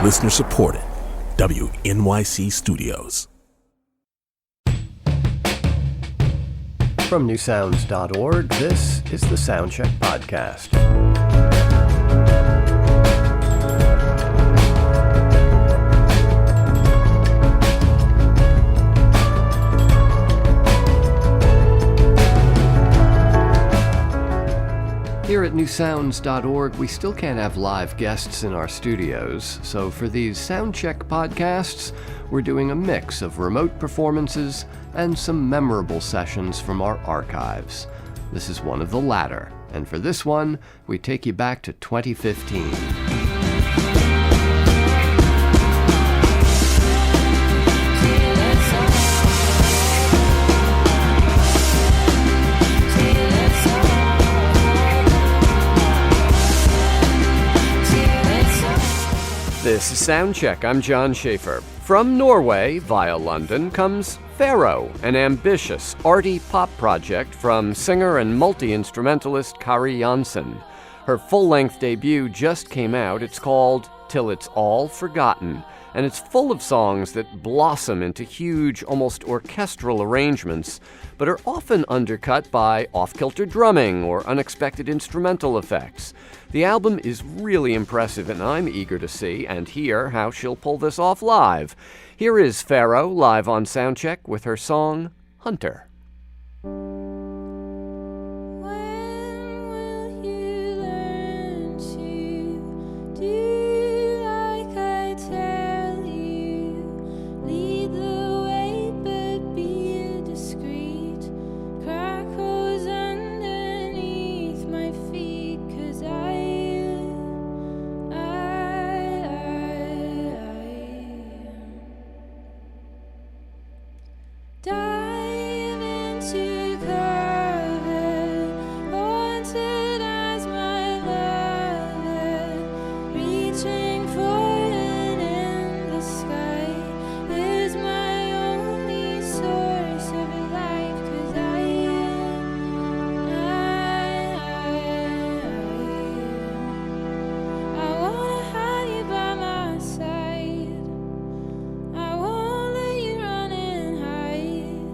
Listener supported. WNYC Studios. From newsounds.org, this is the Soundcheck Podcast. Here at newsounds.org, we still can't have live guests in our studios, so for these Soundcheck podcasts, we're doing a mix of remote performances and some memorable sessions from our archives. This is one of the latter, and for this one, we take you back to 2015. This is Soundcheck. I'm John Schaefer. From Norway, via London, comes Pharaoh, an ambitious, arty pop project from singer and multi-instrumentalist Kari Jansson. Her full-length debut just came out. It's called Till It's All Forgotten, and it's full of songs that blossom into huge, almost orchestral arrangements, but are often undercut by off-kilter drumming or unexpected instrumental effects. The album is really impressive, and I'm eager to see and hear how she'll pull this off live. Here is Pharaoh live on Soundcheck with her song, Hunter. I won't let you run and hide.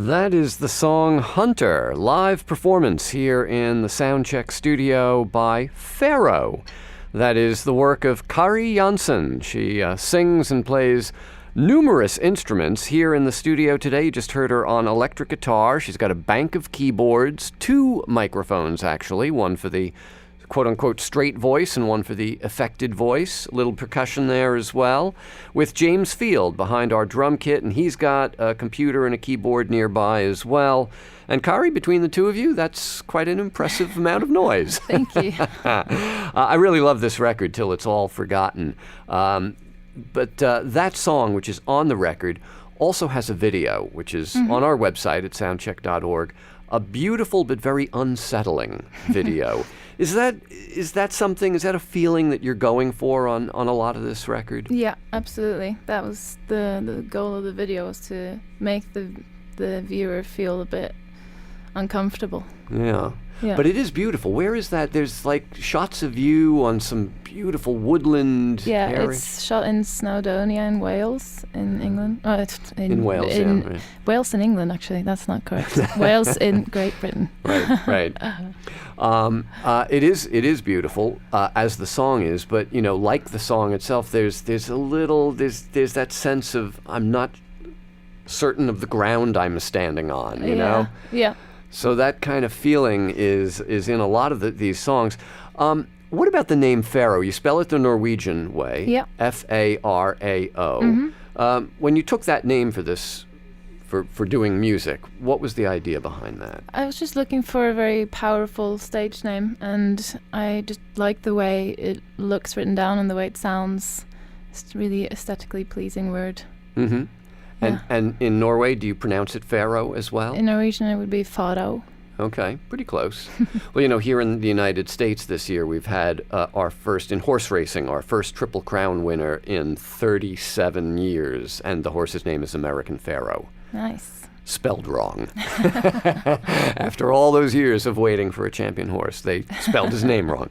That is the song Hunter, live performance here in the Soundcheck studio by Pharaoh. That is the work of Kari Jansson. She sings and plays numerous instruments here in the studio today. You just heard her on electric guitar. She's got a bank of keyboards, 2 microphones actually, one for the quote-unquote straight voice and one for the affected voice. A little percussion there as well, with James Field behind our drum kit, and he's got a computer and a keyboard nearby as well. And Kari, between the two of you, that's quite an impressive amount of noise. Thank you. I really love this record, Till It's All Forgotten. But that song, which is on the record, also has a video, which is on our website at soundcheck.org. A beautiful but very unsettling video. Is that something, is that a feeling that you're going for on a lot of this record? Yeah, absolutely. That was the goal of the video, was to make the viewer feel a bit uncomfortable. Yeah. Yeah. But it is beautiful. Where is that? There's like shots of you on some beautiful woodland area. It's shot in Snowdonia in Wales, in England. In Wales, right. Wales in England, actually. That's not correct. Wales in Great Britain. Right. It is beautiful, as the song is, but, you know, like the song itself, there's that sense of I'm not certain of the ground I'm standing on, you know? Yeah. So that kind of feeling is in a lot of these songs. What about the name Pharaoh? You spell it the Norwegian way. Yeah. F-A-R-A-O. Mm-hmm. When you took that name for this, for doing music, what was the idea behind that? I was just looking for a very powerful stage name, and I just like the way it looks written down and the way it sounds. It's a really aesthetically pleasing word. Mm-hmm. Yeah. And in Norway, do you pronounce it Pharaoh as well? In Norwegian, it would be Faro. Okay, pretty close. Well, you know, here in the United States this year, we've had our first, in horse racing, our first Triple Crown winner in 37 years, and the horse's name is American Pharaoh. Nice. Spelled wrong. After all those years of waiting for a champion horse, they spelled his name wrong.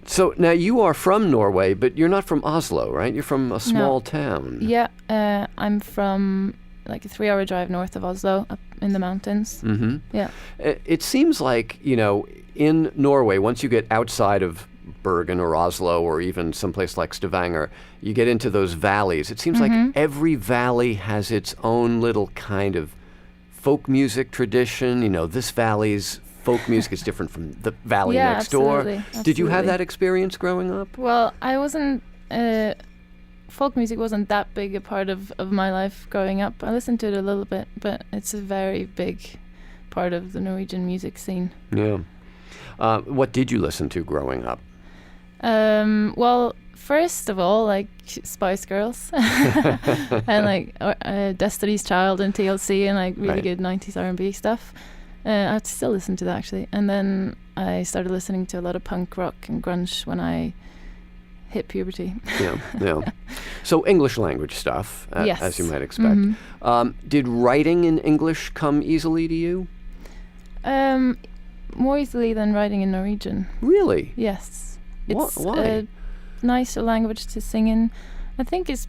So now you are from Norway, but you're not from Oslo, right? You're from a small town. Yeah, I'm from like a 3-hour drive north of Oslo, up in the mountains. Mm-hmm. Yeah. It seems like, you know, in Norway, once you get outside of Bergen or Oslo or even someplace like Stavanger, you get into those valleys. It seems like every valley has its own little kind of folk music tradition. You know, this valley's folk music is different from the valley next door. Absolutely. Did you have that experience growing up? Well, I wasn't... folk music wasn't that big a part of my life growing up. I listened to it a little bit, but it's a very big part of the Norwegian music scene. Yeah. What did you listen to growing up? Well, first of all, like Spice Girls and like Destiny's Child and TLC and like really good 90s R&B stuff. I still listen to that actually. And then I started listening to a lot of punk rock and grunge when I hit puberty. Yeah. So English language stuff, yes. as you might expect. Did writing in English come easily to you? More easily than writing in Norwegian. Really? Yes. It's Why? a nicer language to sing in. I think it's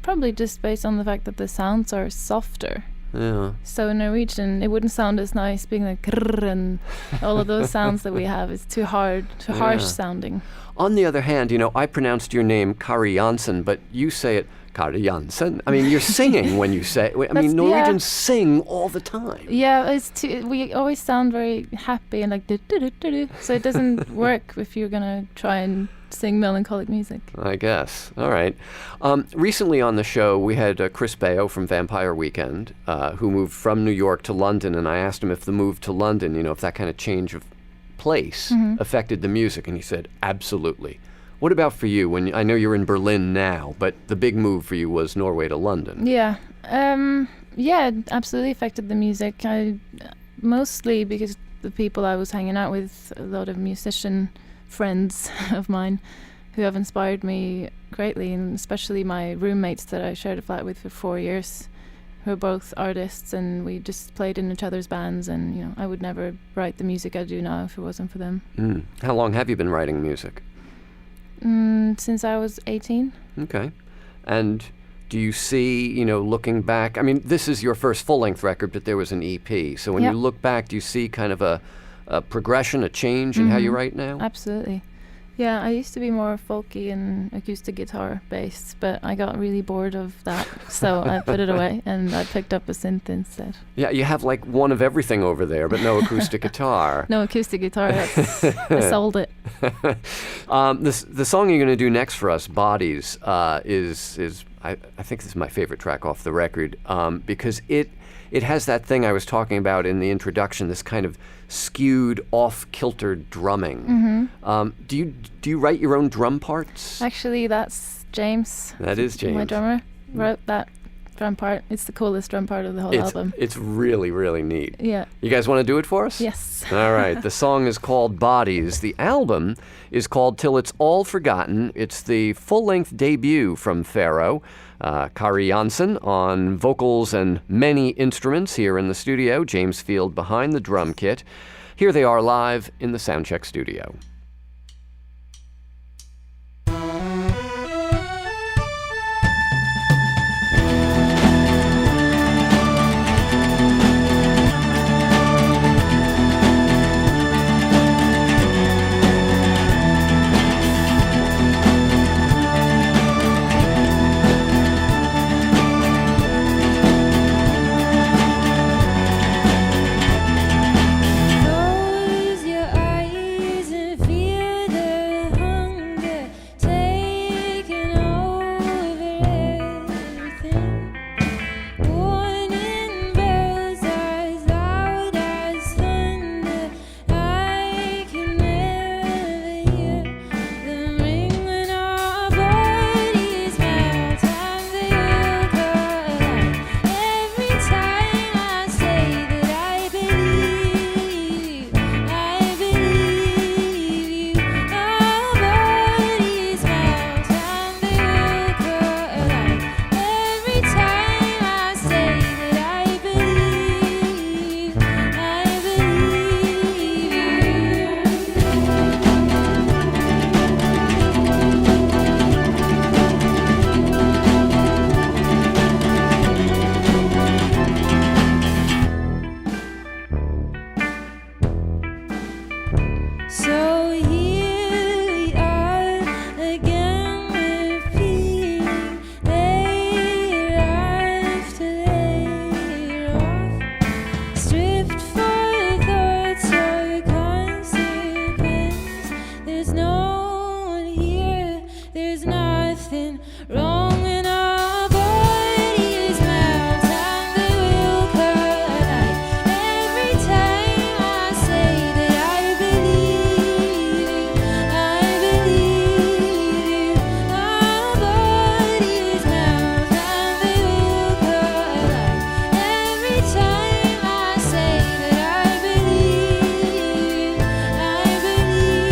probably just based on the fact that the sounds are softer. Yeah. So in Norwegian, it wouldn't sound as nice being like grrr and all of those sounds that we have. It's too hard, too harsh sounding. On the other hand, you know, I pronounced your name Kari Jansson, but you say it Kari Jansson. I mean, you're singing when you say it. I mean, Norwegians sing all the time. Yeah, we always sound very happy and like do-do-do-do-do. So it doesn't work if you're going to try and sing melancholic music. I guess. All right. Recently on the show, we had Chris Baio from Vampire Weekend, who moved from New York to London, and I asked him if the move to London, you know, if that kind of change of place affected the music, and he said, absolutely. What about for you? When I know you're in Berlin now, but the big move for you was Norway to London. Yeah. It absolutely affected the music. Mostly because the people I was hanging out with, a lot of musician friends of mine who have inspired me greatly, and especially my roommates that I shared a flat with for 4 years, who are both artists, and we just played in each other's bands, and you know, I would never write the music I do now if it wasn't for them. How long have you been writing music? Since I was 18. Okay. And Do you see, looking back, I mean, this is your first full-length record, but there was an EP. So when you look back, do you see kind of a progression, a change in how you write now? Absolutely. Yeah, I used to be more folky and acoustic guitar based, but I got really bored of that, so I put it away and I picked up a synth instead. Yeah, you have like one of everything over there, but no acoustic guitar. No acoustic guitar, I sold it. The song you're going to do next for us, Bodies, is I think this is my favorite track off the record, because it has that thing I was talking about in the introduction, this kind of skewed, off-kilter drumming. Do you write your own drum parts? Actually, that's James. That is James. My drummer wrote that drum part. It's the coolest drum part of the whole album. It's really, really neat. Yeah. You guys want to do it for us? Yes. All right. The song is called Bodies. The album is called Till It's All Forgotten. It's the full-length debut from Pharaoh. Kari Jansson on vocals and many instruments here in the studio. James Field behind the drum kit. Here they are live in the Soundcheck studio. Close your eyes and feel the hunger taking over everything. Warning bells as loud as thunder. I can never hear them ring when our bodies melt and they will collide. Every time I say that I believe you, our bodies melt and they will collide. Every time I say that I believe you. So here we are again, repeating layer after layer off, stripped for thoughts or consequence. There's no one here, there's nothing wrong when our bodies melt and they will collide. Every time I say that I believe you, our bodies melt and they will collide. Every time I say that I believe you, I believe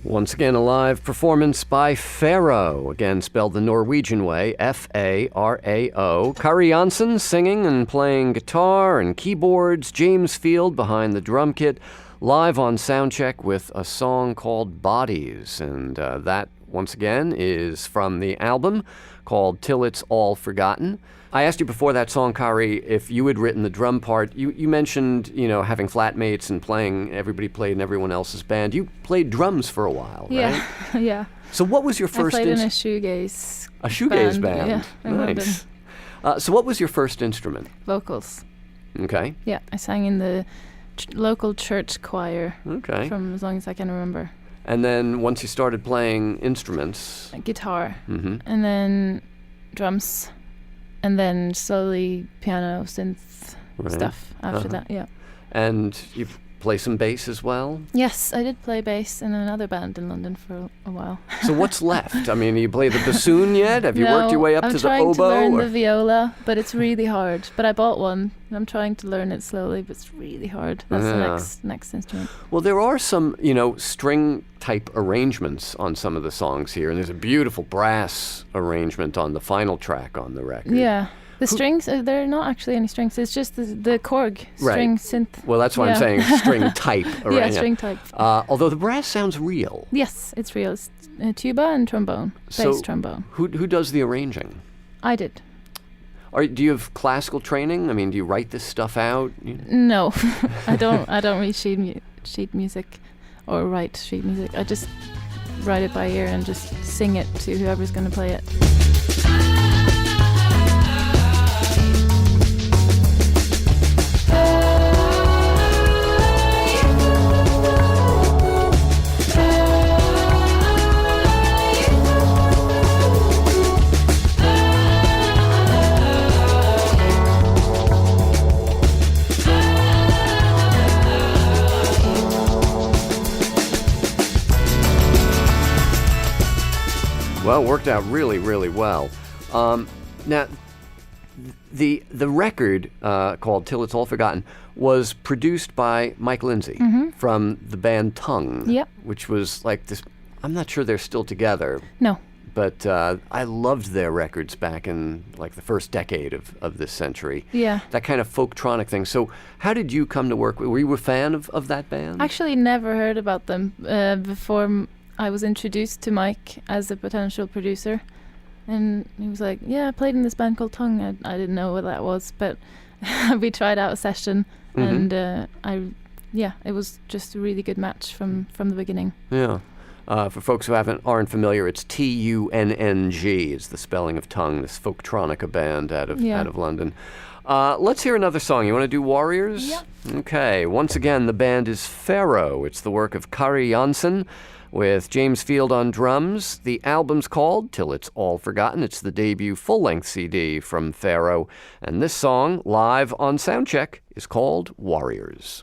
Once again, a live performance by Pharaoh, again spelled the Norwegian way, F-A-R-A-O. Kari Jansson singing and playing guitar and keyboards, James Field behind the drum kit, live on Soundcheck with a song called Bodies. And that once again, is from the album called Till It's All Forgotten. I asked you before that song, Kari, if you had written the drum part. You mentioned, having flatmates and everybody played in everyone else's band. You played drums for a while, right? Yeah. So what was your first... I played in a shoegaze band? Yeah, in Nice. So what was your first instrument? Vocals. Okay. Yeah, I sang in the local church choir from as long as I can remember. And then once you started playing instruments... Guitar, and then drums, and then slowly piano, synth stuff after that, yeah. And you play some bass as well? Yes, I did play bass in another band in London for a while. So what's left? I mean, you play the bassoon yet? Have you worked your way up to the oboe? I'm trying to learn the viola, but it's really hard. But I bought one. I'm trying to learn it slowly, but it's really hard. That's the next instrument. Well, there are some, string-type arrangements on some of the songs here, and there's a beautiful brass arrangement on the final track on the record. Yeah. The strings, they're not actually any strings. It's just the Korg string synth. Well, that's why I'm saying string type. Yeah, string type. Although the brass sounds real. Yes, it's real. It's tuba and trombone, bass trombone. Who does the arranging? I did. Do you have classical training? I mean, do you write this stuff out? No, I don't read sheet music or write sheet music. I just write it by ear and just sing it to whoever's going to play it. Well, it worked out really, really well. Now, the record called Till It's All Forgotten was produced by Mike Lindsay from the band Tongue, which was like this. I'm not sure they're still together. No. But I loved their records back in like the first decade of this century. Yeah. That kind of folktronic thing. So how did you come to work? Were you a fan of that band? Actually, never heard about them before I was introduced to Mike as a potential producer. And he was like, yeah, I played in this band called Tongue. I didn't know what that was, but we tried out a session and it was just a really good match from the beginning. Yeah. For folks who aren't familiar, it's Tunng is the spelling of Tongue, this folktronica band out of London. Let's hear another song. You want to do Warriors? Yeah. Okay. Once again, the band is Pharaoh. It's the work of Kari Janssen with James Field on drums. The album's called Till It's All Forgotten. It's the debut full-length CD from Pharaoh. And this song, live on Soundcheck, is called Warriors.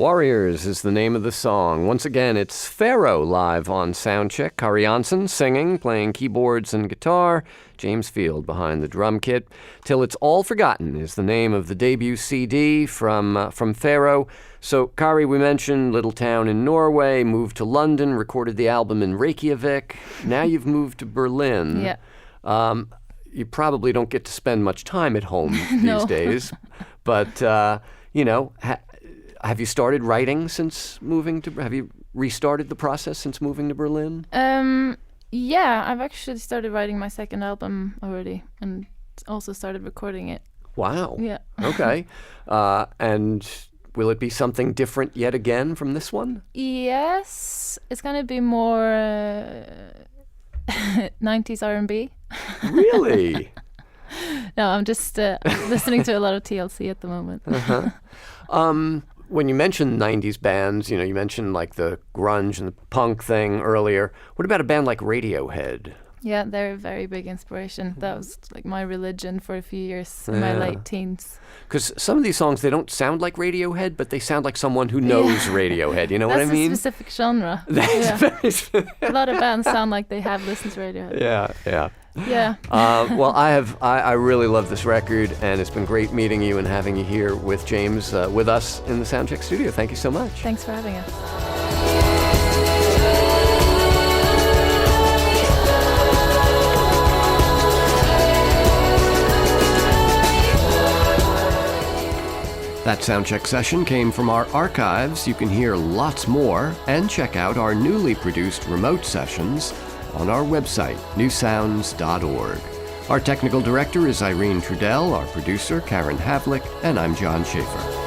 Warriors is the name of the song. Once again, it's Pharaoh live on Soundcheck. Kari Janssen singing, playing keyboards and guitar. James Field behind the drum kit. Till It's All Forgotten is the name of the debut CD from Pharaoh. So, Kari, we mentioned little town in Norway, moved to London, recorded the album in Reykjavik. Now you've moved to Berlin. Yeah. You probably don't get to spend much time at home No. these days. But, have you started writing since moving to... Have you restarted the process since moving to Berlin? Yeah, I've actually started writing my second album already and also started recording it. Wow. Yeah. Okay. And will it be something different yet again from this one? Yes, it's going to be more 90s R&B. Really? No, I'm just listening to a lot of TLC at the moment. When you mentioned 90s bands, you mentioned like the grunge and the punk thing earlier. What about a band like Radiohead? Yeah, they're a very big inspiration. That was like my religion for a few years in my late teens. Because some of these songs, they don't sound like Radiohead, but they sound like someone who knows Radiohead. You know what I mean? That's a specific genre. That's very A lot of bands sound like they have listened to Radiohead. Yeah. Yeah. Well, I really love this record, and it's been great meeting you and having you here with James, with us in the Soundcheck studio. Thank you so much. Thanks for having us. That Soundcheck session came from our archives. You can hear lots more and check out our newly produced remote sessions on our website, newsounds.org. Our technical director is Irene Trudell, our producer, Karen Havlick, and I'm John Schaefer.